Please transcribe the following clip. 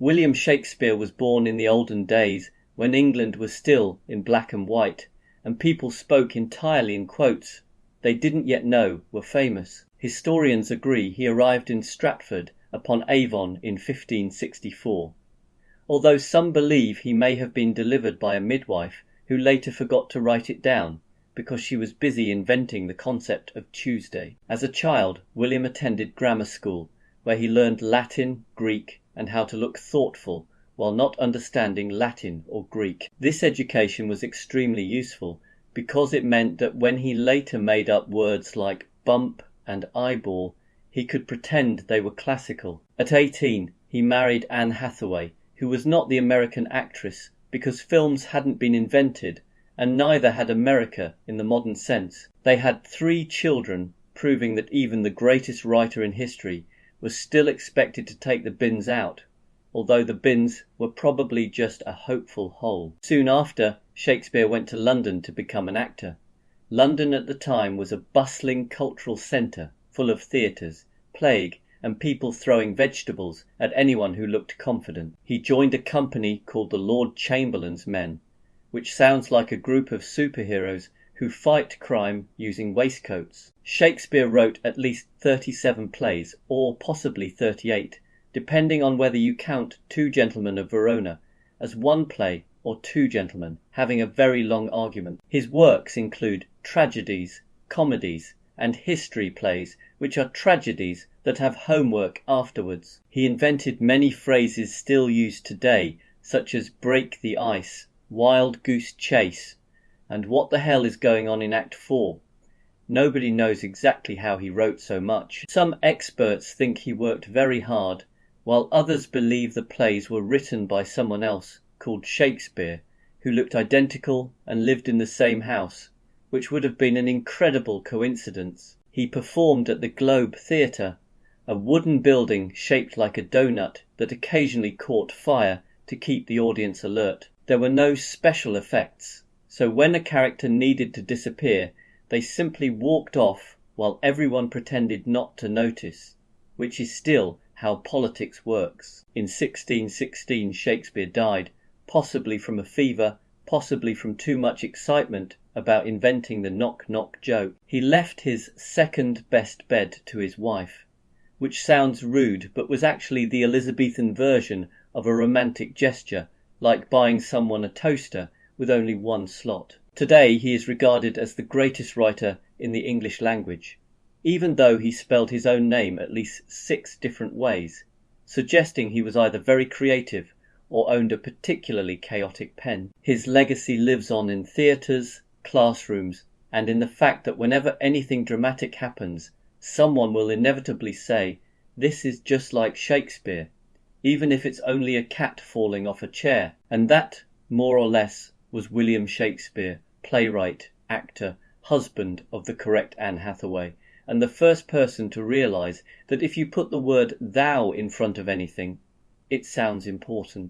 William Shakespeare was born in the olden days when England was still in black and white, and people spoke entirely in quotes they didn't yet know were famous. Historians agree he arrived in Stratford upon Avon in 1564, although some believe he may have been delivered by a midwife who later forgot to write it down because she was busy inventing the concept of Tuesday. As a child, William attended grammar school, where he learned Latin, Greek, and how to look thoughtful while not understanding Latin or Greek. This education was extremely useful because it meant that when he later made up words like bump and eyeball, he could pretend they were classical. At 18, he married Anne Hathaway, who was not the American actress because films hadn't been invented, and neither had America in the modern sense. They had 3 children, proving that even the greatest writer in history was still expected to take the bins out, although the bins were probably just a hopeful hole. Soon after, Shakespeare went to London to become an actor. London at the time was a bustling cultural centre, full of theatres, plague, and people throwing vegetables at anyone who looked confident. He joined a company called the Lord Chamberlain's Men, which sounds like a group of superheroes who fight crime using waistcoats. Shakespeare wrote at least 37 plays, or possibly 38, depending on whether you count Two Gentlemen of Verona as one play or Two Gentlemen, having a very long argument. His works include tragedies, comedies, and history plays, which are tragedies that have homework afterwards. He invented many phrases still used today, such as break the ice, wild goose chase, and what the hell is going on in Act 4? Nobody knows exactly how he wrote so much. Some experts think he worked very hard, while others believe the plays were written by someone else called Shakespeare, who looked identical and lived in the same house, which would have been an incredible coincidence. He performed at the Globe Theatre, a wooden building shaped like a donut that occasionally caught fire to keep the audience alert. There were no special effects, so when a character needed to disappear, they simply walked off while everyone pretended not to notice, which is still how politics works. In 1616 Shakespeare died, possibly from a fever, possibly from too much excitement about inventing the knock-knock joke. He left his second best bed to his wife, which sounds rude but was actually the Elizabethan version of a romantic gesture, like buying someone a toaster with only one slot. Today he is regarded as the greatest writer in the English language, even though he spelled his own name at least 6 different ways, suggesting he was either very creative or owned a particularly chaotic pen. His legacy lives on in theatres, classrooms, and in the fact that whenever anything dramatic happens, someone will inevitably say, "This is just like Shakespeare," even if it's only a cat falling off a chair. And that, more or less, was William Shakespeare, playwright, actor, husband of the correct Anne Hathaway, and the first person to realise that if you put the word thou in front of anything, it sounds important.